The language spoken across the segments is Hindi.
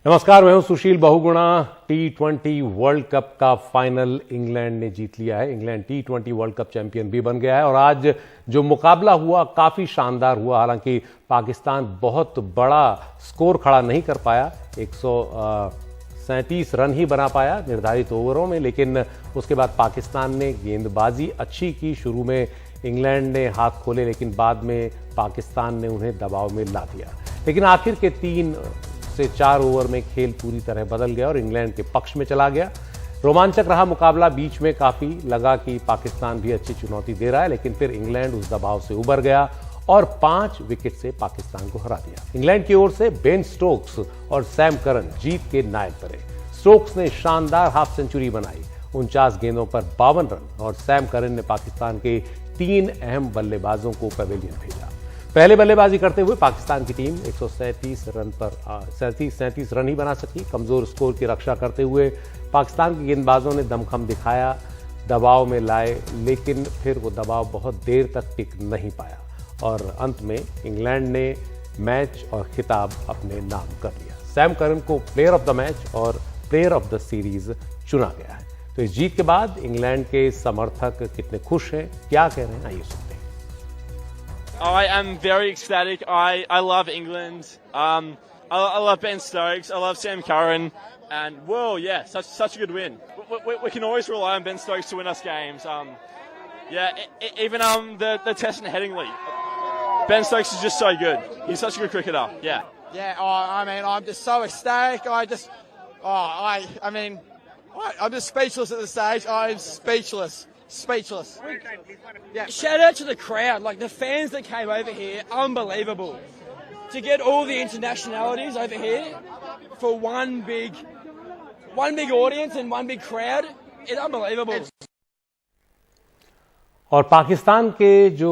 नमस्कार, मैं हूं सुशील बहुगुणा। T20 वर्ल्ड कप का फाइनल इंग्लैंड ने जीत लिया है। England T20 world cup champion भी बन गया है और आज जो मुकाबला हुआ काफी शानदार हुआ। हालांकि पाकिस्तान बहुत बड़ा स्कोर खड़ा नहीं कर पाया, 137 रन ही बना पाया निर्धारित ओवरों में, लेकिन उसके बाद पाकिस्तान ने गेंदबाजी अच्छी की। शुरू में इंग्लैंड ने हाथ खोले, लेकिन बाद में पाकिस्तान ने उन्हें दबाव में ला दिया। लेकिन आखिर के 3 से 4 ओवर में खेल पूरी तरह बदल गया और इंग्लैंड के पक्ष में चला गया। रोमांचक रहा मुकाबला। बीच में काफी लगा कि पाकिस्तान भी अच्छी चुनौती दे रहा है, लेकिन फिर इंग्लैंड उस दबाव से उबर गया और 5 विकेट से पाकिस्तान को हरा दिया। इंग्लैंड की ओर से बेन स्टोक्स और सैम करन जीत के नायक बने। स्टोक्स ने शानदार हाफ सेंचुरी बनाई, 49 गेंदों पर 52 रन, और सैम करन ने पाकिस्तान के 3 अहम बल्लेबाजों को पवेलियन भेजा। पहले बल्लेबाजी करते हुए पाकिस्तान की टीम 137 रन ही बना सकी। कमजोर स्कोर की रक्षा करते हुए पाकिस्तान के गेंदबाजों ने दमखम दिखाया, दबाव में लाए, लेकिन फिर वो दबाव बहुत देर तक टिक नहीं पाया और अंत में इंग्लैंड ने मैच और खिताब अपने नाम कर लिया। सैम करन को प्लेयर ऑफ द मैच और प्लेयर ऑफ द सीरीज चुना गया है। तो इस जीत के बाद इंग्लैंड के समर्थक कितने खुश हैं, क्या कह रहे हैं, आइए सुनते हैं। I am very ecstatic. I love England. I love Ben Stokes. I love Sam Curran. And whoa, yeah, such a good win. We can always rely on Ben Stokes to win us games. Even the Test and Headingley. Ben Stokes is just so good. He's such a good cricketer. Yeah. Yeah. I'm just so ecstatic. I'm just speechless at this stage. I'm speechless. Yeah. Shout out to the crowd, like the fans that came over here, unbelievable. To get all the internationalities over here for one big audience and one big crowd, it's unbelievable. और पाकिस्तान के जो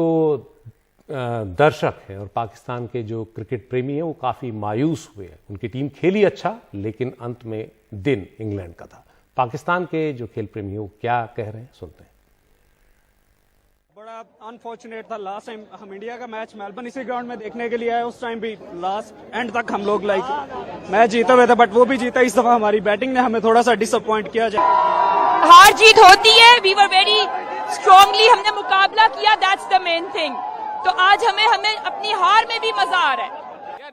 दर्शक हैं और पाकिस्तान के जो क्रिकेट प्रेमी हैं वो काफी मायूस हुए। उनकी टीम खेली अच्छा, लेकिन अंत में दिन इंग्लैंड का था। पाकिस्तान के जो खेल प्रेमी हैं वो क्या कह रहे हैं, सुनते हैं। बड़ा अनफॉर्चुनेट था। लास्ट टाइम हम इंडिया का मैच मेलबर्न इसी ग्राउंड में देखने के लिए आए, उस टाइम भी लास्ट एंड तक हम लोग मैच जीते हुए थे, बट वो भी जीता। इस दफा हमारी बैटिंग ने हमें थोड़ा सा डिसअपॉइंट किया जाए। हार जीत होती है, वी वर वेरी स्ट्रांगली हमने मुकाबला किया, दैट्स द मेन थिंग। तो आज हमें अपनी हार में भी मजा आ रहा है।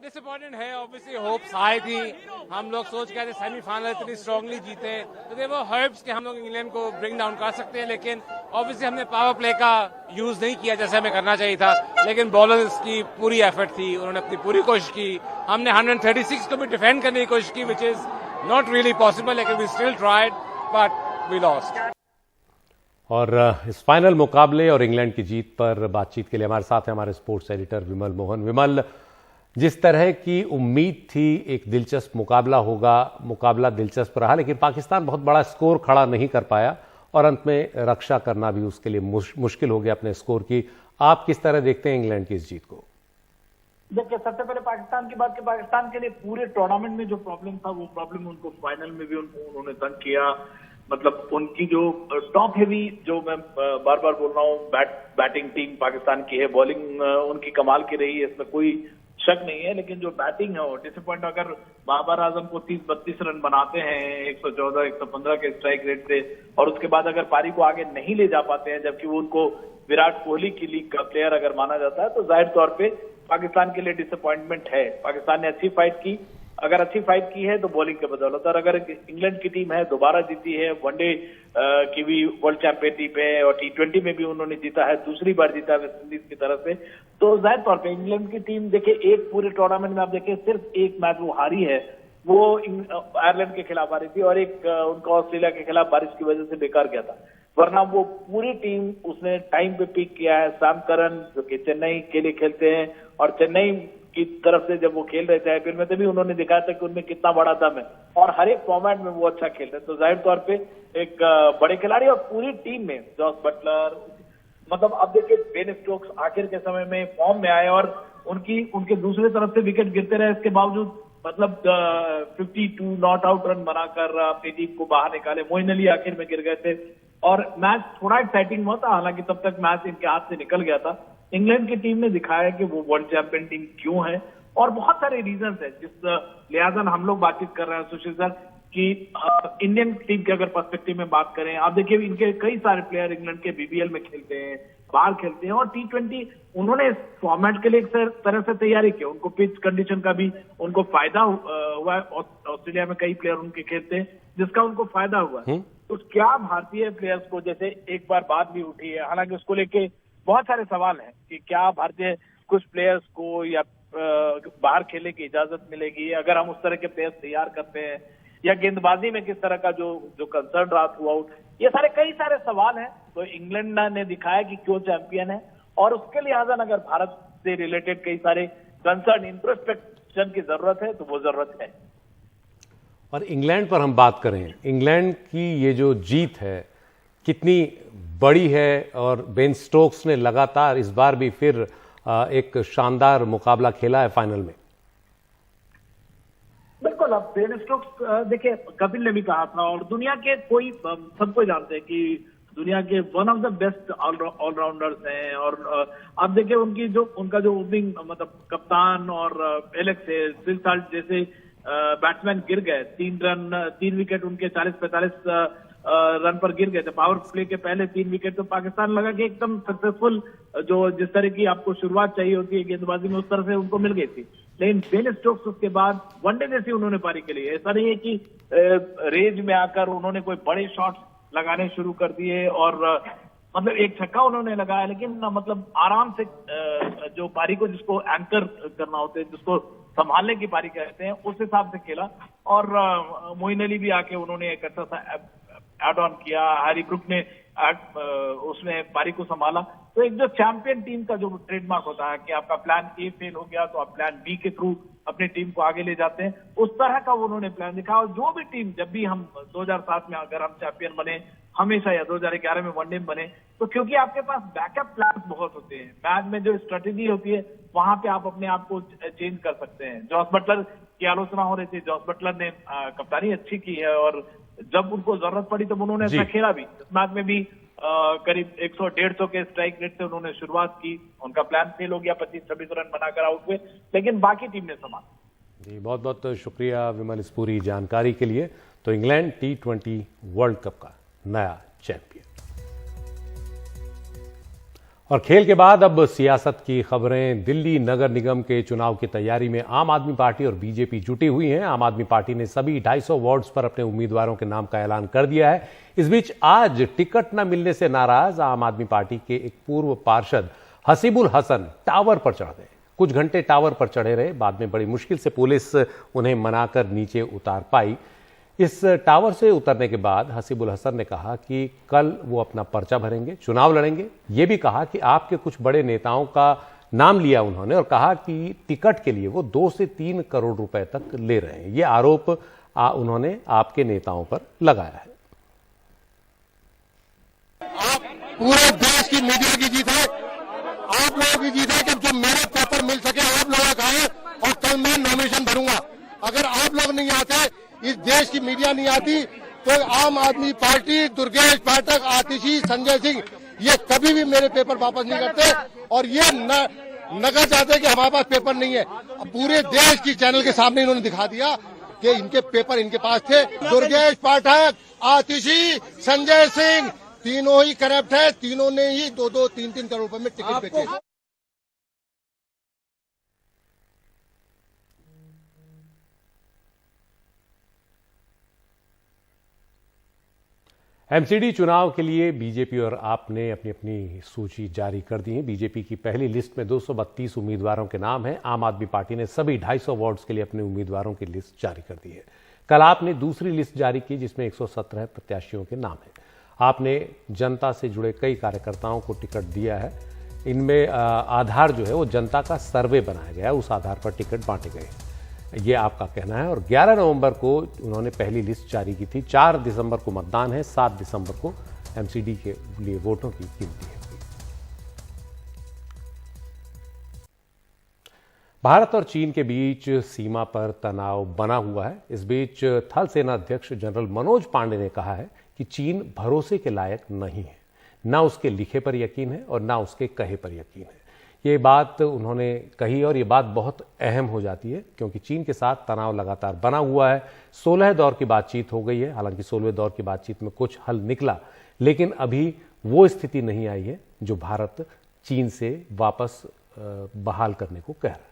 डिसअपॉइंटेड है, ऑब्वियसली होप्स हाई थी। हम लोग सोच के थे सेमीफाइनल इतनी स्ट्रांगली जीते, तो दे वो होप्स कि हम लोग इंग्लैंड को ब्रिंग डाउन कर सकते हैं, लेकिन ऑब्वियसली हमने पावर प्ले का यूज नहीं किया जैसे हमें करना चाहिए था। लेकिन बॉलर्स की पूरी एफर्ट थी, उन्होंने अपनी पूरी कोशिश की। हमने 136 को भी डिफेंड करने की कोशिश की, which is not really possible, लेकिन we still tried but we lost. और इस फाइनल मुकाबले और इंग्लैंड की जीत पर बातचीत के लिए हमारे साथ हैं हमारे स्पोर्ट्स एडिटर विमल मोहन। विमल, जिस तरह की उम्मीद थी एक दिलचस्प मुकाबला होगा, मुकाबला दिलचस्प रहा, लेकिन पाकिस्तान बहुत बड़ा स्कोर खड़ा नहीं कर पाया और अंत में रक्षा करना भी उसके लिए मुश्किल हो गया अपने स्कोर की। आप किस तरह देखते हैं इंग्लैंड की इस जीत को? देखिए, सबसे पहले पाकिस्तान की बात की, पाकिस्तान के लिए पूरे टूर्नामेंट में जो प्रॉब्लम था वो प्रॉब्लम उनको फाइनल में भी उन्होंने तंग किया। मतलब उनकी जो टॉप हेवी, जो मैं बार बार बोल रहा हूँ, बैटिंग टीम पाकिस्तान की है, बॉलिंग उनकी कमाल की रही है, इसमें कोई शक नहीं है। लेकिन जो बैटिंग है वो डिसअपॉइंट। अगर बाबर आजम को 30-32 रन बनाते हैं 114-115 के स्ट्राइक रेट से, और उसके बाद अगर पारी को आगे नहीं ले जा पाते हैं, जबकि वो उनको विराट कोहली की लीग का प्लेयर अगर माना जाता है, तो जाहिर तौर पे पाकिस्तान के लिए डिसअपॉइंटमेंट है। पाकिस्तान ने अच्छी फाइट की, अगर अच्छी फाइट की है तो बॉलिंग के बदौलत, और अगर इंग्लैंड की टीम है दोबारा जीती है, वनडे की भी वर्ल्ड चैंपियन टीम है और T20 में भी उन्होंने जीता है, दूसरी बार जीता वेस्ट इंडीज की तरफ से, तो जाहिर तौर पे इंग्लैंड की टीम, देखिए एक पूरे टूर्नामेंट में आप देखिए सिर्फ एक मैच वो हारी है, वो आयरलैंड के खिलाफ हारी थी, और एक उनका ऑस्ट्रेलिया के खिलाफ बारिश की वजह से बेकार गया था। वरना वो पूरी टीम उसने टाइम पे पिक किया है। सैम करन जो कि चेन्नई के लिए खेलते हैं, और चेन्नई की तरफ से जब वो खेल रहे थे आईपीएल में, तभी उन्होंने दिखाया था कि उनमें कितना बड़ा दम है, और हर एक फॉर्मेट में वो अच्छा खेल रहे हैं। तो जाहिर तौर पे एक बड़े खिलाड़ी, और पूरी टीम में जॉस बटलर, मतलब अब देखिए बेन स्टोक्स आखिर के समय में फॉर्म में आए और उनके दूसरे तरफ से विकेट गिरते रहे, इसके बावजूद मतलब 52 नॉट आउट रन बनाकर अपनी टीम को बाहर निकाले। मोइन अली आखिर में गिर गए थे और मैच थोड़ा एक्साइटिंग हुआ था, हालांकि तब तक मैच इनके हाथ से निकल गया था। इंग्लैंड की टीम ने दिखाया कि वो वर्ल्ड चैंपियन टीम क्यों है, और बहुत सारे रीजन है जिस लिहाजा हम लोग बातचीत कर रहे हैं सुशील सर कि इंडियन टीम के अगर पर्सपेक्टिव में बात करें, आप देखिए इनके कई सारे प्लेयर इंग्लैंड के बीबीएल में खेलते हैं, बाहर खेलते हैं, और T20 उन्होंने इस फॉर्मेट के लिए एक तरह से तैयारी की। उनको पिच कंडीशन का भी उनको फायदा हुआ है। ऑस्ट्रेलिया में कई प्लेयर उनके खेलते हैं जिसका उनको फायदा हुआ है। तो क्या भारतीय प्लेयर्स को, जैसे एक बार बात भी उठी है, हालांकि उसको लेके बहुत सारे सवाल हैं कि क्या भारतीय कुछ प्लेयर्स को या बाहर खेलने की इजाजत मिलेगी अगर हम उस तरह के प्लेयर्स तैयार करते हैं, या गेंदबाजी में किस तरह का जो कंसर्न रहा थ्रू आउट, ये सारे कई सारे सवाल हैं। तो इंग्लैंड ने दिखाया कि क्यों चैंपियन है, और उसके लिहाजा अगर भारत से रिलेटेड कई सारे कंसर्न इंट्रोस्पेक्शन की जरूरत है तो वो जरूरत है। और इंग्लैंड पर हम बात करें, इंग्लैंड की ये जो जीत है कितनी बड़ी है, और बेन स्टोक्स ने लगातार इस बार भी फिर एक शानदार मुकाबला खेला है फाइनल में। बिल्कुल, अब बेन स्टोक्स देखिए कपिल ने भी कहा था, और दुनिया के कोई सबको जानते हैं कि दुनिया के one of the best allrounders हैं। और अब देखिए उनका जो ओपनिंग मतलब कप्तान और एलेक्स फिल साल्ट जैसे बैट्समैन गिर गए, 3 विकेट उनके 40-45 रन पर गिर गए थे पावर प्ले के पहले 3 विकेट। तो पाकिस्तान लगा कि एकदम सक्सेसफुल जिस तरह की आपको शुरुआत चाहिए होती है गेंदबाजी में, उस तरह से उनको मिल गई थी। लेकिन बेन स्टोक्स उसके बाद वनडे जैसी उन्होंने पारी के लिए, ऐसा नहीं है कि रेंज में आकर उन्होंने कोई बड़े शॉट्स लगाने शुरू कर दिए, और मतलब एक छक्का उन्होंने लगाया, लेकिन मतलब आराम से जो पारी को जिसको एंकर करना होता है, जिसको संभालने की पारी कहते हैं, उस हिसाब से खेला। और मोइन अली भी आके उन्होंने एक अच्छा सा एड ऑन किया, हैरी ब्रुक ने उसने पारी को संभाला। तो एक जो चैंपियन टीम का जो ट्रेडमार्क होता है कि आपका प्लान ए फेल हो गया तो आप प्लान बी के थ्रू अपनी टीम को आगे ले जाते हैं, उस तरह का उन्होंने प्लान दिखा। और जो भी टीम, जब भी हम 2007 में अगर हम चैंपियन बने हमेशा, या 2011 में वनडे में बने, तो क्योंकि आपके पास बैकअप प्लान बहुत होते हैं, मैच में जो स्ट्रेटेजी होती है वहां पे आप अपने आप को चेंज कर सकते हैं। जॉस बटलर की आलोचना हो रही थी, जॉस बटलर ने कप्तानी अच्छी की है, और जब उनको जरूरत पड़ी तब उन्होंने ऐसा खेला भी। इस मैच में भी करीब 100-150 के स्ट्राइक रेट से उन्होंने शुरुआत की, उनका प्लान फेल हो गया, 25-26 रन बनाकर आउट हुए, लेकिन बाकी टीम ने संभाला। जी, बहुत बहुत शुक्रिया विमल इस पूरी जानकारी के लिए। तो इंग्लैंड T20 वर्ल्ड कप का नया चैंपियन। और खेल के बाद अब सियासत की खबरें। दिल्ली नगर निगम के चुनाव की तैयारी में आम आदमी पार्टी और बीजेपी जुटी हुई हैं। आम आदमी पार्टी ने सभी 250 वार्ड्स पर अपने उम्मीदवारों के नाम का ऐलान कर दिया है। इस बीच आज टिकट न मिलने से नाराज आम आदमी पार्टी के एक पूर्व पार्षद हसीबुल हसन टावर पर चढ़ गए। कुछ घंटे टावर पर चढ़े रहे, बाद में बड़ी मुश्किल से पुलिस उन्हें मनाकर नीचे उतार पाई। इस टावर से उतरने के बाद हसीबुल हसन ने कहा कि कल वो अपना पर्चा भरेंगे, चुनाव लड़ेंगे। ये भी कहा कि आपके कुछ बड़े नेताओं का नाम लिया उन्होंने, और कहा कि टिकट के लिए वो 2 से 3 करोड़ रुपए तक ले रहे हैं। ये आरोप उन्होंने आपके नेताओं पर लगाया है। आप पूरे देश की मीडिया की जीत है, आप लोगों की जीत है कि जो मेरे पेपर मिल सके आप लोगों का है, और कल मैं नॉमिनेशन भरूंगा। अगर आप लोग नहीं आते, इस देश की मीडिया नहीं आती, तो आम आदमी पार्टी, दुर्गेश पाठक, आतिशी, संजय सिंह, ये कभी भी मेरे पेपर वापस नहीं करते। और ये नगर चाहते कि हमारे पास पेपर नहीं है। पूरे देश की चैनल के सामने इन्होंने दिखा दिया कि इनके पेपर इनके पास थे। दुर्गेश पाठक, आतिशी, संजय सिंह, तीनों ही करप्ट है, तीनों ने ही 2-2, 3-3 करोड़ रुपए में टिकट बेचे। एमसीडी चुनाव के लिए बीजेपी और आप ने अपनी अपनी सूची जारी कर दी है। बीजेपी की पहली लिस्ट में 232 उम्मीदवारों के नाम हैं। आम आदमी पार्टी ने सभी 250 वार्ड्स के लिए अपने उम्मीदवारों की लिस्ट जारी कर दी है। कल आपने दूसरी लिस्ट जारी की जिसमें 117 प्रत्याशियों के नाम हैं। आपने जनता से जुड़े कई कार्यकर्ताओं को टिकट दिया है। इनमें आधार जो है वो जनता का सर्वे बनाया गया, उस आधार पर टिकट बांटे गए, ये आपका कहना है। और 11 नवंबर को उन्होंने पहली लिस्ट जारी की थी। 4 दिसंबर को मतदान है, 7 दिसंबर को एमसीडी के लिए वोटों की गिनती है। भारत और चीन के बीच सीमा पर तनाव बना हुआ है। इस बीच थल सेना अध्यक्ष जनरल मनोज पांडे ने कहा है कि चीन भरोसे के लायक नहीं है, ना उसके लिखे पर यकीन है और ना उसके कहे पर यकीन है। ये बात उन्होंने कही और ये बात बहुत अहम हो जाती है क्योंकि चीन के साथ तनाव लगातार बना हुआ है। 16 दौर की बातचीत हो गई है, हालांकि 16वें दौर की बातचीत में कुछ हल निकला, लेकिन अभी वो स्थिति नहीं आई है जो भारत चीन से वापस बहाल करने को कह रहा है।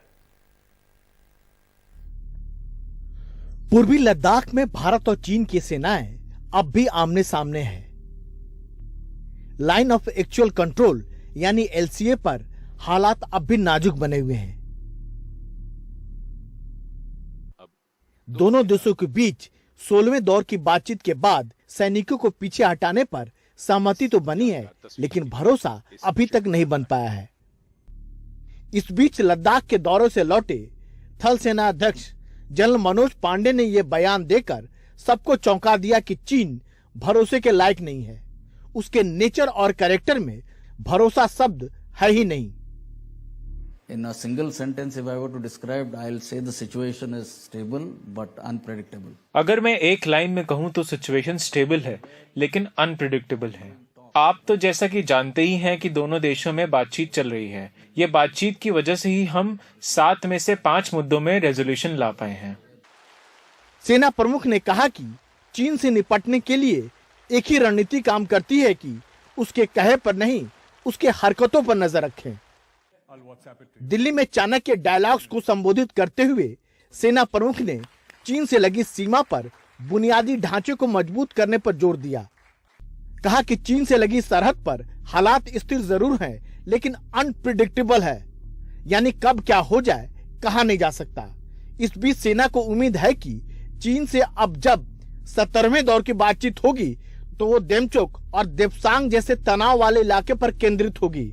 पूर्वी लद्दाख में भारत और चीन की सेनाएं अब भी आमने सामने हैं। लाइन ऑफ एक्चुअल कंट्रोल यानी एलसीए पर हालात अब भी नाजुक बने हुए हैं। दोनों देशों के बीच 16वें दौर की बातचीत के बाद सैनिकों को पीछे हटाने पर सहमति तो बनी है, लेकिन भरोसा अभी तक नहीं बन पाया है। इस बीच लद्दाख के दौरे से लौटे थल सेना अध्यक्ष जनरल मनोज पांडे ने यह बयान देकर सबको चौंका दिया कि चीन भरोसे के लायक नहीं है। उसके नेचर और कैरेक्टर में भरोसा शब्द है ही नहीं। In a single sentence, if I were to describe, I'll say the situation is stable but unpredictable. अगर मैं एक लाइन में कहूँ तो सिचुएशन स्टेबल है लेकिन अनप्रेडिक्टेबल है। आप तो जैसा कि जानते ही हैं कि दोनों देशों में बातचीत चल रही है। ये बातचीत की वजह से ही हम 7 में से 5 मुद्दों में रेजोल्यूशन ला पाए हैं। सेना प्रमुख ने कहा कि चीन से निपटने के लिए एक ही रणनीति काम करती है कि उसके कहे पर नहीं, उसके हरकतों पर नजर रखें। दिल्ली में चाणक्य डायलॉग्स को संबोधित करते हुए सेना प्रमुख ने चीन से लगी सीमा पर बुनियादी ढांचे को मजबूत करने पर जोर दिया। कहा कि चीन से लगी सरहद पर हालात स्थिर जरूर हैं, लेकिन अनप्रिडिक्टेबल है, यानी कब क्या हो जाए कहा नहीं जा सकता। इस बीच सेना को उम्मीद है कि चीन से अब जब 17वें दौर की बातचीत होगी तो वो डेमचोक और देप्सांग जैसे तनाव वाले इलाके पर केंद्रित होगी,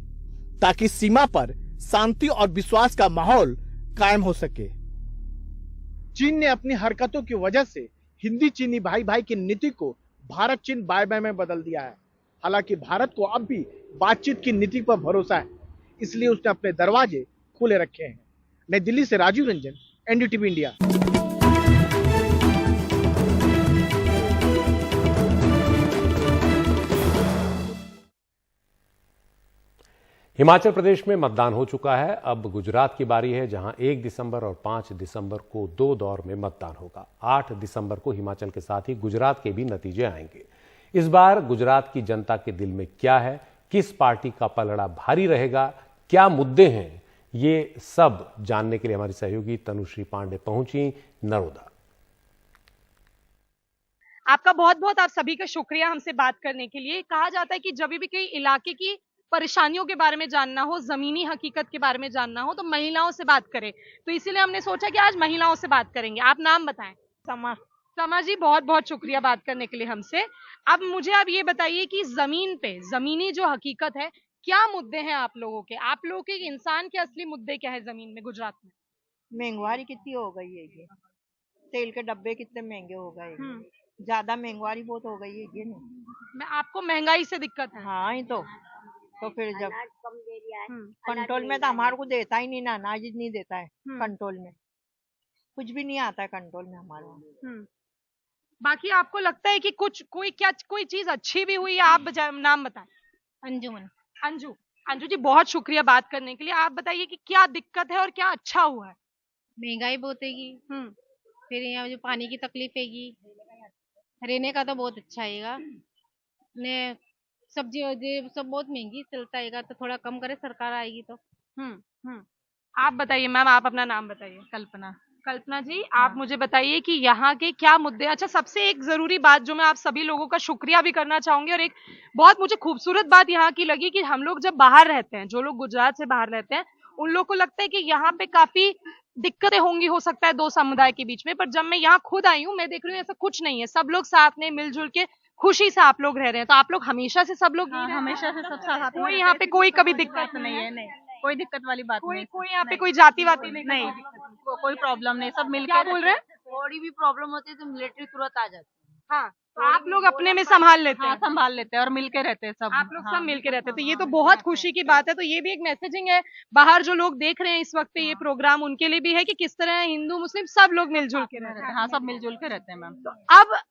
ताकि सीमा पर शांति और विश्वास का माहौल कायम हो सके। चीन ने अपनी हरकतों की वजह से हिंदी चीनी भाई भाई की नीति को भारत चीन बाय बाय में बदल दिया है। हालांकि भारत को अब भी बातचीत की नीति पर भरोसा है, इसलिए उसने अपने दरवाजे खुले रखे हैं। नई दिल्ली से राजीव रंजन, एनडीटीवी इंडिया। हिमाचल प्रदेश में मतदान हो चुका है। अब गुजरात की बारी है, जहां 1 दिसंबर और 5 दिसंबर को 2 दौर में मतदान होगा। 8 दिसंबर को हिमाचल के साथ ही गुजरात के भी नतीजे आएंगे। इस बार गुजरात की जनता के दिल में क्या है, किस पार्टी का पलड़ा भारी रहेगा, क्या मुद्दे हैं, ये सब जानने के लिए हमारी सहयोगी तनुश्री पांडे पहुंची नरोदा। आपका बहुत बहुत आप सभी का शुक्रिया हमसे बात करने के लिए। कहा जाता है कि जब भी कई इलाके की परेशानियों के बारे में जानना हो, जमीनी हकीकत के बारे में जानना हो, तो महिलाओं से बात करें। तो इसीलिए हमने सोचा कि आज महिलाओं से बात करेंगे। आप नाम बताएं। समा जी, बहुत बहुत शुक्रिया बात करने के लिए हमसे। अब मुझे आप ये बताइए कि जमीन पे जमीनी जो हकीकत है, क्या मुद्दे हैं आप लोगों के? आप लोगों के इंसान के असली मुद्दे क्या है जमीन में गुजरात में? महंगाई कितनी हो गई है, ये तेल के डब्बे कितने महंगे हो गए, ज्यादा महंगाई बहुत हो गई है ये मैं आपको महंगाई से दिक्कत है? हाँ ही तो फिर जब कंट्रोल में तो हमारे को देता ही नहीं ना, अनाज नहीं देता है कंट्रोल में, कुछ भी नहीं आता है कंट्रोल में हमारा। बाकी आपको लगता है कि कोई चीज अच्छी भी हुई है? आप नाम बताएं। अंजुमन। अंजू जी, बहुत शुक्रिया बात करने के लिए। आप बताइए कि क्या दिक्कत है और क्या अच्छा हुआ है? महंगाई बहुत हैगी, फिर यहाँ जो पानी की तकलीफ हैगी, रहने का तो बहुत अच्छा हैगा, ने सब्जी सब बहुत महंगी चलता है, तो थोड़ा कम करे सरकार आएगी तो। आप बताइए मैम, आप अपना नाम बताइए। कल्पना जी, आप मुझे बताइए कि यहाँ के क्या मुद्दे। अच्छा, सबसे एक जरूरी बात जो मैं आप सभी लोगों का शुक्रिया भी करना चाहूंगी, और एक बहुत मुझे खूबसूरत बात यहाँ की लगी कि हम लोग जब बाहर रहते हैं, जो लोग गुजरात से बाहर रहते हैं, उन लोग को लगता है कि यहाँ पे काफी दिक्कतें होंगी, हो सकता है 2 समुदाय के बीच में, पर जब मैं यहाँ खुद आई हूँ, मैं देख रही हूँ ऐसा कुछ नहीं है। सब लोग साथ में मिलजुल के खुशी से आप लोग रह रहे हैं। तो आप लोग हमेशा से सब लोग हमेशा से सब साथ, कोई यहाँ पे कोई कभी दिक्कत नहीं है? नहीं, कोई दिक्कत वाली बात नहीं। कोई यहाँ पे कोई जाति वाती नहीं, कोई प्रॉब्लम नहीं, सब मिलकर। क्या बोल रहे हैं? थोड़ी भी प्रॉब्लम होती है तो मिलिट्री तुरंत आ जाती है। हाँ, तो आप लोग अपने में संभाल लेते हैं? हाँ, संभाल लेते हैं और मिलके रहते हैं सब। आप लोग हाँ, सब मिलके रहते हैं, तो ये तो बहुत खुशी की बात है। तो ये भी एक मैसेजिंग है बाहर जो लोग देख रहे हैं इस वक्त ये प्रोग्राम, उनके लिए भी है कि किस तरह हिंदू मुस्लिम सब लोग मिलजुल के रहते हैं। हाँ, सब मिलजुल के रहते हैं मैम।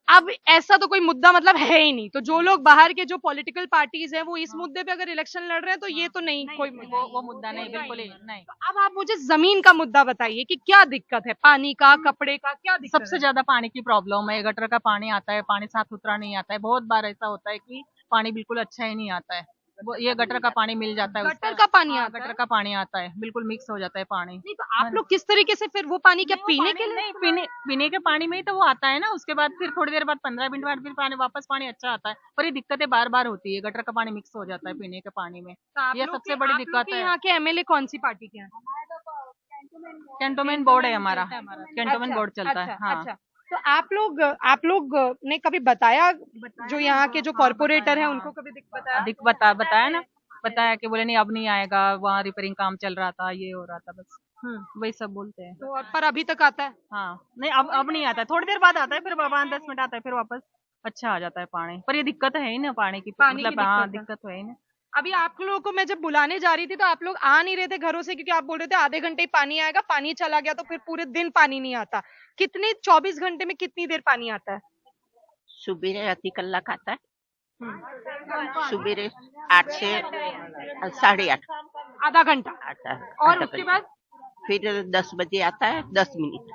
अब ऐसा तो कोई मुद्दा मतलब है ही नहीं, तो जो लोग बाहर के जो पॉलिटिकल पार्टीज हैं वो इस मुद्दे पे अगर इलेक्शन लड़ रहे हैं तो ये तो नहीं कोई वो मुद्दा नहीं, बिल्कुल ही नहीं। अब आप मुझे जमीन का मुद्दा बताइए कि क्या दिक्कत है, पानी का, कपड़े का, क्या दिक्कत सबसे ज्यादा पानी की प्रॉब्लम है। गटर का पानी आता है, पानी साफ सुथरा नहीं आता है। बहुत बार ऐसा होता है कि पानी बिल्कुल अच्छा ही नहीं आता है। ये गटर का पानी मिल जाता है, गटर का पानी आता है? गटर का पानी आता है, बिल्कुल मिक्स हो जाता है पानी। नहीं, तो आप लोग किस तरीके से फिर वो पानी क्या पीने के लिए? नहीं, पीने के पानी में ही तो वो आता है ना। उसके बाद फिर थोड़ी देर बाद 15 मिनट बाद फिर पानी अच्छा आता है। पर ये दिक्कतें बार बार होती है, गटर का पानी मिक्स हो जाता है पीने के पानी में। ये सबसे बड़ी दिक्कत है। यहाँ के एमएलए कौन सी पार्टी के हैं? कैंटोनमेंट बोर्ड है हमारा, कैंटोनमेंट बोर्ड चलता है। हाँ। अच्छा, तो आप लोग ने कभी बताया जो यहाँ के जो कॉर्पोरेटर हैं उनको कभी बताया ना, बताया कि बोले नहीं अब नहीं आएगा, वहाँ रिपेयरिंग काम चल रहा था, ये हो रहा था, बस वही सब बोलते हैं। तो पर अभी तक आता है? हाँ, नहीं अब नहीं आता है, थोड़ी देर बाद आता है, फिर 5-10 मिनट आता है, फिर वापस अच्छा आ जाता है पानी। पर ये दिक्कत है ही ना पानी की, मतलब हाँ दिक्कत है ही ना। अभी आप लोगों को मैं जब बुलाने जा रही थी तो आप लोग आ नहीं रहे थे घरों से, क्योंकि आप बोल रहे थे आधे घंटे ही पानी आएगा, पानी चला गया तो फिर पूरे दिन पानी नहीं आता। कितने 24 घंटे में कितनी देर पानी आता है? सुबह आधी कलाक आता है, सुबह 8 से 8:30, आधा घंटा आता है। और उसके बाद फिर 10 बजे आता है, 10 मिनट,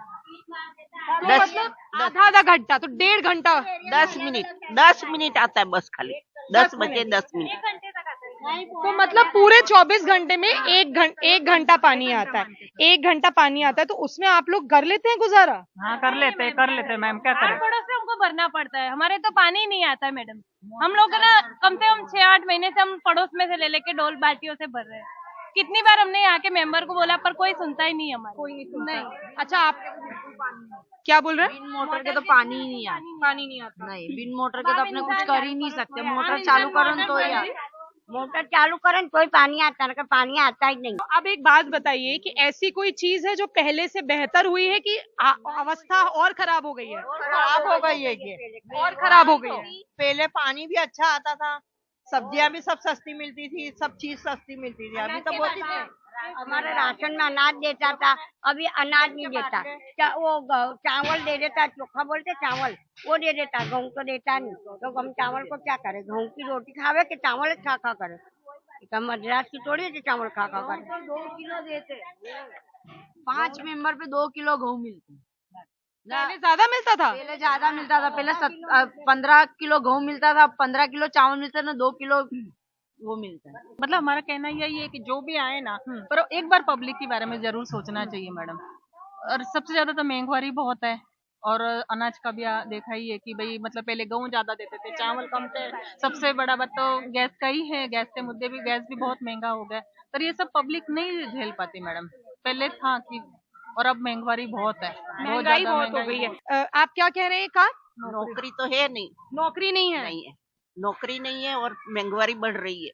मतलब आधा घंटा, तो 1.5 घंटा। 10 मिनट आता है बस, खाली 10 बजे 10 मिनट। तो मतलब पूरे 24 घंटे में 1 घंटा पानी आता है, 1 घंटा पानी आता है, तो उसमें आप लोग कर लेते हैं गुजारा? हाँ, कर लेते हैं मैम, क्या करें। पड़ोस से हमको भरना पड़ता है, हमारे तो पानी ही नहीं आता है मैडम। हम लोग ना कम से कम 6-8 महीने से हम पड़ोस में से ले लेके ढोल बाल्टियों से भर रहे हैं। कितनी बार हमने यहाँ के मेंबर को बोला पर कोई सुनता ही नहीं हमारा। कोई नहीं सुनता। अच्छा, आप क्या बोल रहे हैं? बिन मोटर के तो पानी ही नहीं आता। पानी नहीं आता? नहीं, बिन मोटर के तो अपने कुछ कर ही नहीं सकते। मोटर चालू करो तो ही मोटर चालू करें तो ही पानी आता है, पानी आता ही नहीं। अब एक बात बताइए कि ऐसी कोई चीज है जो पहले से बेहतर हुई है कि अवस्था और खराब हो गई है? खराब हो गई है ये, और खराब हो गई है। पहले पानी भी अच्छा आता था, सब्जियां भी सब सस्ती मिलती थी, सब चीज सस्ती मिलती थी। अभी तो बहुत हमारे राशन में अनाज देता था, अभी अनाज नहीं देता। वो चावल दे देता, चोखा बोलते चावल, वो दे देता, गेहूँ तो देता नहीं। तो हम चावल को क्या करें? गेहूँ की रोटी खावे कि चावल खा करे? तो मद्रास की थोड़ी है चावल खा करे। 2 किलो देते, 5 मेंबर पे 2 किलो गेहूँ मिलते। पहले ज्यादा मिलता था? पहले ज्यादा मिलता था, पहले 15 किलो गेहूँ मिलता था, 15 किलो चावल मिलता था, 2 किलो वो मिलता है। मतलब हमारा कहना यही है कि जो भी आए ना, पर एक बार पब्लिक के बारे में जरूर सोचना चाहिए मैडम। और सबसे ज्यादा तो महंगाई बहुत है, और अनाज का भी देखा ही है कि भाई मतलब पहले गेहूं ज्यादा देते थे, चावल कम थे। सबसे बड़ा बात तो गैस का ही है, गैस के मुद्दे भी, गैस भी बहुत महंगा हो गया। पर ये सब पब्लिक नहीं झेल पाती मैडम। पहले था कि, और अब महंगाई बहुत है, महंगाई बहुत हो गई है। आप क्या कह रहे हैं? का नौकरी तो है नहीं, नौकरी नहीं है, नौकरी नहीं है और महंगाई बढ़ रही है।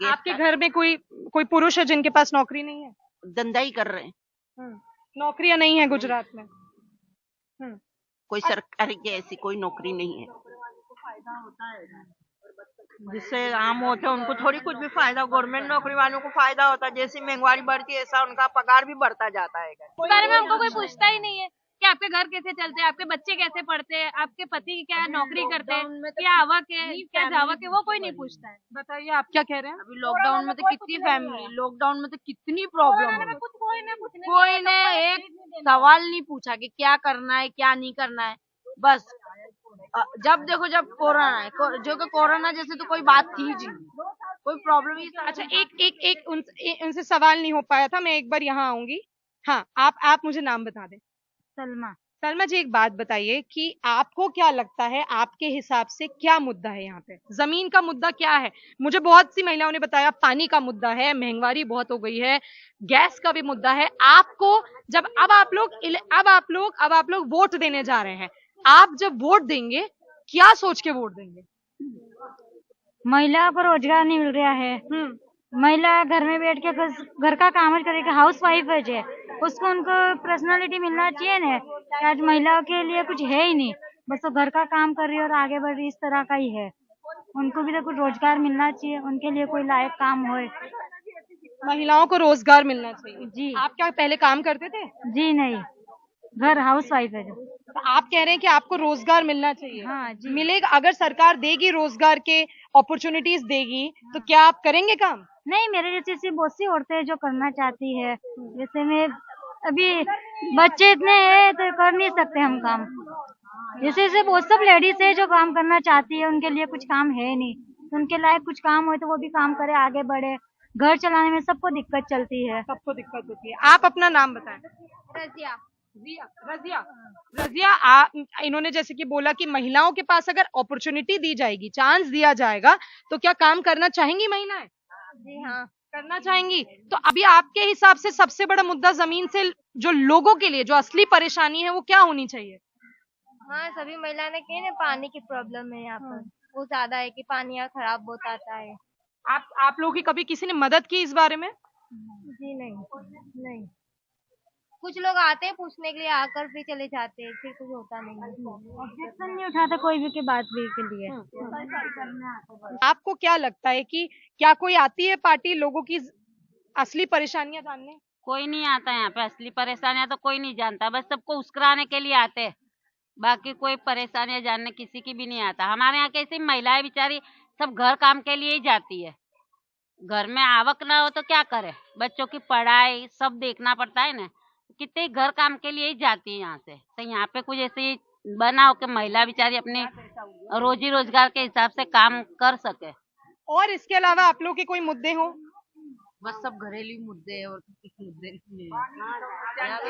आपके घर में कोई पुरुष है जिनके पास नौकरी नहीं है? धंधा ही कर रहे हैं। नौकरियां नहीं है गुजरात में? कोई सरकारी की ऐसी कोई नौकरी नहीं है। जिससे आम होते हैं उनको थोड़ी कुछ भी फायदा, गवर्नमेंट नौकरी वालों को फायदा होता है। जैसी महंगाई बढ़ती है ऐसा उनका पगार भी बढ़ता जाता है। इस बारे में हमको कोई पूछता ही नहीं है कि आपके घर कैसे चलते हैं, आपके बच्चे कैसे पढ़ते हैं, आपके पति क्या नौकरी करते हैं, क्या आवक है, क्या जावक है, वो कोई नहीं पूछता है। बताइए आप क्या कह रहे हैं? अभी लॉकडाउन में तो कितनी फैमिली, लॉकडाउन में तो कितनी प्रॉब्लम है। कोई ने एक सवाल नहीं पूछा कि क्या करना है क्या नहीं करना है। बस जब देखो जब कोरोना है, जो कि कोरोना जैसे तो कोई बात थी ही नहीं, कोई प्रॉब्लम ही। अच्छा, एक उनसे सवाल नहीं हो पाया था, मैं एक बार यहाँ आऊंगी। हाँ, आप मुझे नाम बता दें। सलमा जी, एक बात बताइए कि आपको क्या लगता है, आपके हिसाब से क्या मुद्दा है यहाँ पे? जमीन का मुद्दा क्या है? मुझे बहुत सी महिलाओं ने बताया पानी का मुद्दा है, महंगाई बहुत हो गई है, गैस का भी मुद्दा है। आपको जब अब आप लोग वोट देने जा रहे हैं, आप जब वोट देंगे क्या सोच के वोट देंगे? महिला को रोजगार नहीं मिल रहा है। महिला घर में बैठ के घर का काम करेगी, हाउस वाइफ है, उसको उनको पर्सनालिटी मिलना चाहिए ना। आज महिलाओं के लिए कुछ है ही नहीं, बस वो घर का काम कर रही है और आगे बढ़ रही, इस तरह का ही है। उनको भी तो कुछ रोजगार मिलना चाहिए, उनके लिए कोई लायक काम होए। महिलाओं को रोजगार मिलना चाहिए। जी। आप क्या पहले काम करते थे? जी नहीं, घर हाउस वाइफ है जो। तो आप कह रहे हैं कि आपको रोजगार मिलना चाहिए। हाँ जी। मिलेगा, अगर सरकार देगी रोजगार के अपॉर्चुनिटीज देगी तो क्या आप करेंगे काम? नहीं, मेरे जैसी सी बहुत सी औरतें हैं जो करना चाहती है। जैसे मैं अभी बच्चे इतने हैं तो कर नहीं सकते हम काम। जैसे बहुत सब लेडीज है जो काम करना चाहती है, उनके लिए कुछ काम है नहीं, तो उनके लायक कुछ काम हो तो वो भी काम करे, आगे बढ़े। घर चलाने में सबको दिक्कत चलती है। सबको दिक्कत होती है। आप अपना नाम बताएं। रजिया। रजिया, इन्होंने जैसे कि बोला कि महिलाओं के पास अगर अपॉर्चुनिटी दी जाएगी, चांस दिया जाएगा, तो क्या काम करना चाहेंगी महिलाएं? जी हाँ, करना चाहेंगी। तो अभी आपके हिसाब से सबसे बड़ा मुद्दा जमीन से जो लोगों के लिए जो असली परेशानी है वो क्या होनी चाहिए? हाँ, सभी महिला ने कही ना, पानी की प्रॉब्लम है यहाँ पर वो ज्यादा है कि पानी यहाँ खराब बहुत आता है। आप लोगों की कभी किसी ने मदद की इस बारे में? जी नहीं, कुछ लोग आते हैं पूछने के लिए, आकर फिर चले जाते हैं, फिर कुछ होता नहीं। ऑब्जेक्शन नहीं उठाते कोई भी की बात भी के लिए। आपको क्या लगता है कि क्या कोई आती है पार्टी लोगों की असली परेशानियां जानने? कोई नहीं आता यहाँ पे, असली परेशानियां तो कोई नहीं जानता, बस सबको उस्कराने के लिए आते हैं। बाकी कोई परेशानियां जानने किसी की भी नहीं आता। हमारे यहाँ कैसी महिलाएं बेचारी सब घर काम के लिए ही जाती है। घर में आवक ना हो तो क्या करे, बच्चों की पढ़ाई सब देखना पड़ता है ना, कितने घर काम के लिए ही जाती है यहाँ से। तो यहाँ पे कुछ ऐसे बना हो कि महिला बेचारी अपने रोजी रोजगार के हिसाब से काम कर सके। और इसके अलावा आप लोग के कोई मुद्दे हो? बस सब घरेलू मुद्दे हैं और कुछ मुद्दे नहीं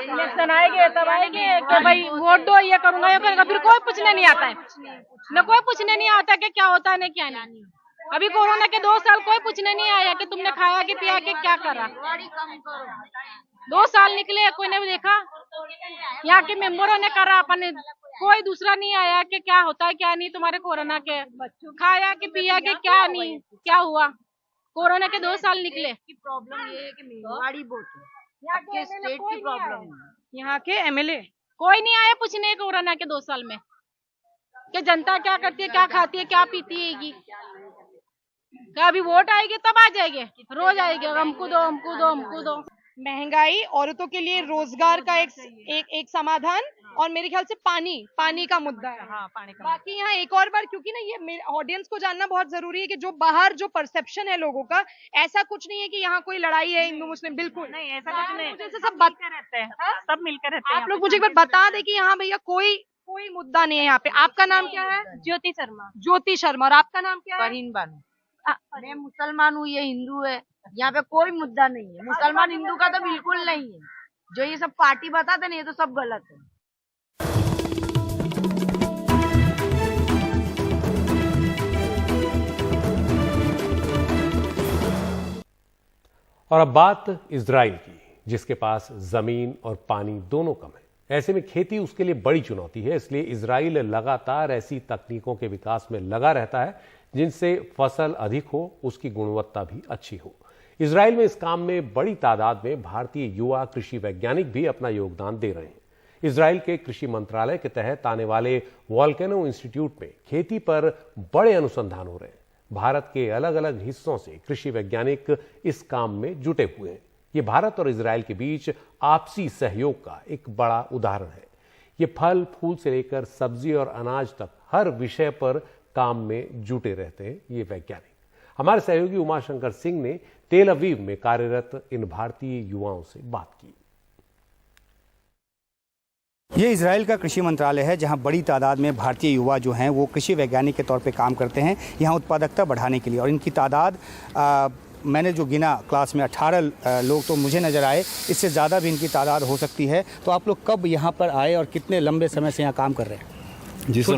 इलेक्शन आएंगे तब आएंगे कि भाई वोट दो, ये करूंगा ये करूंगा, फिर कोई पूछने नहीं आता है। न कोई पूछने नहीं आता कि क्या होता है न क्या नहीं। अभी कोरोना के 2 साल कोई पूछने नहीं आया कि तुमने खाया कि पिया कि क्या करा। 2 साल निकले, कोई ने भी देखा? यहाँ के मेंबरों ने करा अपने, कोई दूसरा नहीं आया कि क्या होता है क्या नहीं तुम्हारे कोरोना के, खाया कि पिया कि क्या नहीं क्या हुआ। कोरोना के 2 साल निकले। प्रॉब्लम ये है कि महंगाई बहुत है, यहाँ के स्टेट की प्रॉब्लम है। यहाँ के एमएलए कोई नहीं आया पूछने कोरोना के 2 साल में कि जनता क्या करती है, क्या खाती है, क्या पीती है। क्या अभी वोट आएगी तब आ जाएंगे, रोज आएंगे हमको दो हमको दो हमको दो। महंगाई, औरतों के लिए रोजगार का एक समाधान, और मेरे ख्याल से पानी का मुद्दा है। हाँ, पानी का। बाकी यहाँ एक और बार, क्योंकि ना ये ऑडियंस को जानना बहुत जरूरी है कि जो बाहर जो परसेप्शन है लोगों का, ऐसा कुछ नहीं है कि यहाँ कोई लड़ाई है हिंदू मुस्लिम, बिल्कुल नहीं, ऐसा कुछ नहीं। जैसे सब मिलकर रहते हैं, सब मिलकर रहते हैं। आप लोग मुझे एक बार बता दें कि यहाँ भैया कोई मुद्दा नहीं है यहाँ पे। आपका नाम क्या है? ज्योति शर्मा। ज्योति शर्मा। और आपका नाम क्या है? परहीन बानू। मैं मुसलमान हूँ, ये हिंदू है, यहाँ पे कोई मुद्दा नहीं है। मुसलमान हिंदू का तो बिल्कुल नहीं है। जो ये सब पार्टी बताते ना, ये तो सब गलत है। और अब बात इजराइल की, जिसके पास जमीन और पानी दोनों कम है। ऐसे में खेती उसके लिए बड़ी चुनौती है, इसलिए इजराइल लगातार ऐसी तकनीकों के विकास में लगा रहता है जिनसे फसल अधिक हो, उसकी गुणवत्ता भी अच्छी हो। इजराइल में इस काम में बड़ी तादाद में भारतीय युवा कृषि वैज्ञानिक भी अपना योगदान दे रहे हैं। इजराइल के कृषि मंत्रालय के तहत आने वाले वोल्केनो इंस्टीट्यूट में खेती पर बड़े अनुसंधान हो रहे हैं। भारत के अलग अलग हिस्सों से कृषि वैज्ञानिक इस काम में जुटे हुए हैं। ये भारत और इजराइल के बीच आपसी सहयोग का एक बड़ा उदाहरण है। ये फल फूल से लेकर सब्जी और अनाज तक हर विषय पर काम में जुटे रहते हैं ये वैज्ञानिक। हमारे सहयोगी उमाशंकर सिंह ने तेल अवीव में कार्यरत इन भारतीय युवाओं से बात की। ये इजराइल का कृषि मंत्रालय है, जहां बड़ी तादाद में भारतीय युवा जो हैं वो कृषि वैज्ञानिक के तौर पे काम करते हैं यहाँ उत्पादकता बढ़ाने के लिए। और इनकी तादाद मैंने जो गिना क्लास में 18 लोग तो मुझे नज़र आए, इससे ज़्यादा भी इनकी तादाद हो सकती है। तो आप लोग कब यहाँ पर आए और कितने लंबे समय से यहाँ काम कर रहे हैं? जी सर,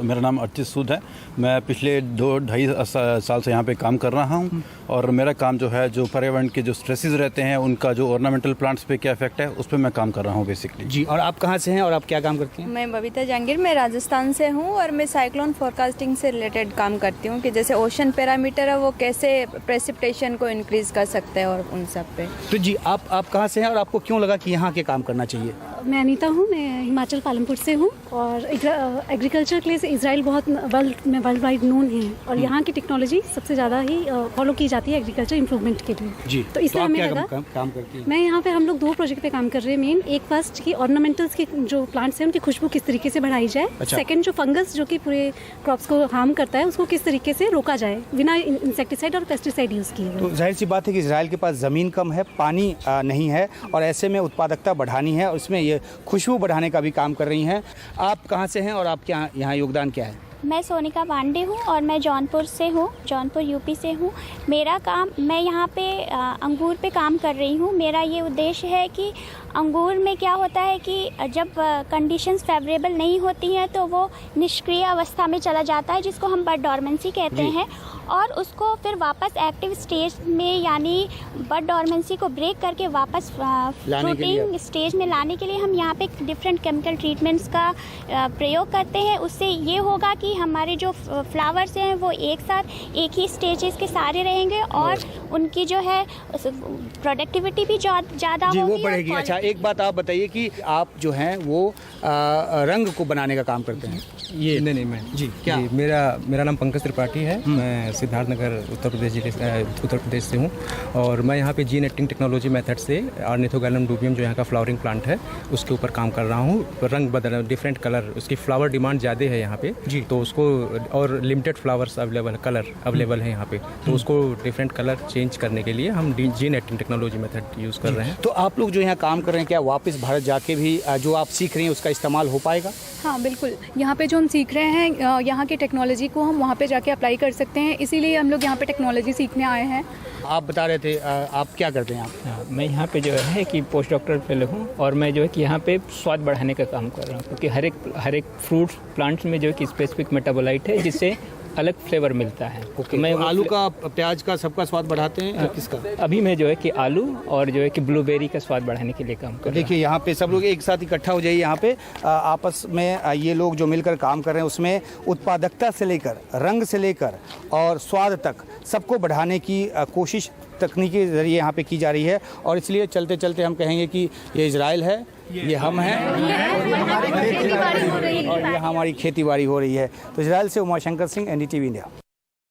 मेरा नाम अर्चित सूद है। मैं पिछले 2-2.5 साल से यहाँ पे काम कर रहा हूँ और मेरा काम जो है, जो पर्यावरण के जो स्ट्रेसेस रहते हैं उनका जो ऑर्नामेंटल प्लांट्स पे क्या इफेक्ट है उस पर मैं काम कर रहा हूँ बेसिकली। जी, और आप कहाँ से हैं और आप क्या काम करती हैं? मैं बबीता जहांगीर, मैं राजस्थान से हूँ और मैं साइक्लोन फोरकास्टिंग से रिलेटेड काम करती हूँ कि जैसे ओशन पैरामीटर है वो कैसे प्रेसिपिटेशन को इंक्रीज कर सकते हैं और उन सब पे। तो जी, आप कहाँ से हैं और आपको क्यों लगा कि यहाँ के काम करना चाहिए? मैं अनीता हूँ, मैं हिमाचल पालमपुर से हूँ और एग्रीकल्चर के लिए इजराइल बहुत वर्ल्ड वाइड नोन है और यहाँ की टेक्नोलॉजी सबसे ज़्यादा ही फॉलो की जाती है एग्रीकल्चर इंप्रूवमेंट के लिए जी। तो इसलिए हमें लगा काम करती है। मैं यहाँ पे हम लोग 2 प्रोजेक्ट पे काम कर रहे हैं। मेन एक फर्स्ट की ऑर्नामेंटल्स के जो प्लांट्स हैं उनकी खुशबू किस तरीके से बढ़ाई जाए, सेकंड जो फंगस जो कि पूरे क्रॉप्स को हार्म करता है उसको किस तरीके से रोका जाए बिना इंसेक्टिसाइड और पेस्टिसाइड यूज़ किए। तो जाहिर सी बात है कि इजराइल के पास ज़मीन कम है, पानी नहीं है और ऐसे में उत्पादकता बढ़ानी है और इसमें ये खुशबू बढ़ाने का भी काम कर रही हैं। आप कहाँ से हैं और आपके यहाँ योगदान क्या है? मैं सोनिका पांडे हूँ और मैं जौनपुर से हूँ, जौनपुर यूपी से हूँ। मेरा काम, मैं यहाँ पे अंगूर पे काम कर रही हूँ। मेरा ये उद्देश्य है कि अंगूर में क्या होता है कि जब कंडीशंस फेवरेबल नहीं होती हैं तो वो निष्क्रिय अवस्था में चला जाता है जिसको हम बड डॉर्मेंसी कहते हैं और उसको फिर वापस एक्टिव स्टेज में यानी बड डॉर्मेंसी को ब्रेक करके वापस फ्रूटिंग स्टेज में लाने के लिए हम यहाँ पे डिफरेंट केमिकल ट्रीटमेंट्स का प्रयोग करते हैं। उससे ये होगा कि हमारे जो फ्लावर्स हैं वो एक साथ एक ही स्टेजेस के सारे रहेंगे और उनकी जो है प्रोडक्टिविटी भी ज़्यादा होगी, वो बढ़ेगी। अच्छा, एक बात आप बताइए कि आप जो हैं वो रंग को बनाने का काम करते हैं। ये नहीं मैं जी क्या मेरा नाम पंकज त्रिपाठी है। मैं सिद्धार्थनगर उत्तर प्रदेश से हूँ और मैं यहाँ पे जीन एडिटिंग टेक्नोलॉजी मेथड से ऑर्निथोगैलम डूबियम जो यहाँ का फ्लावरिंग प्लांट है उसके ऊपर काम कर रहा हूँ। रंग बदल, डिफरेंट कलर, उसकी फ्लावर डिमांड ज़्यादा है यहाँ पे जी, तो उसको और लिमिटेड फ्लावर्स कलर अवेलेबल है यहाँ पे, तो उसको डिफरेंट कलर चेंज करने के लिए हम gene editing technology method use कर रहे हैं। तो आप लोग जो यहाँ काम कर रहे हैं क्या वापस भारत जाके भी जो आप सीख रही हैं उसका इस्तेमाल हो पाएगा? हाँ बिल्कुल, यहाँ पे जो हम सीख रहे हैं यहाँ की टेक्नोलॉजी को हम वहाँ पे जाके अप्लाई कर सकते हैं, इसीलिए हम लोग यहाँ पे टेक्नोलॉजी सीखने आए हैं। आप बता रहे थे आप क्या करते हैं? आप? मैं यहाँ पे जो है कि पोस्ट डॉक्टर फेलो हूँ और मैं जो है कि यहाँ पे स्वाद बढ़ाने का काम कर रहा हूँ क्योंकि हर एक फ्रूट प्लांट्स में जो है कि स्पेसिफिक मेटाबोलाइट है जिससे अलग फ्लेवर मिलता है। मैं आलू का, प्याज का, सबका स्वाद बढ़ाते हैं किसका? अभी मैं जो है कि आलू और जो है कि ब्लूबेरी का स्वाद बढ़ाने के लिए काम कर रहा हूं। देखिए यहाँ पे सब लोग एक साथ इकट्ठा हो जाइए। यहाँ पे आपस में ये लोग जो मिलकर काम कर रहे हैं उसमें उत्पादकता से लेकर रंग से लेकर और स्वाद तक सबको बढ़ाने की कोशिश तकनीकी के जरिए यहाँ पे की जा रही है और इसलिए चलते चलते हम कहेंगे कि ये इजराइल है, ये हम हैं और ये हमारी खेती बाड़ी हो रही है। तो इजराइल से उमाशंकर सिंह, NDTV इंडिया।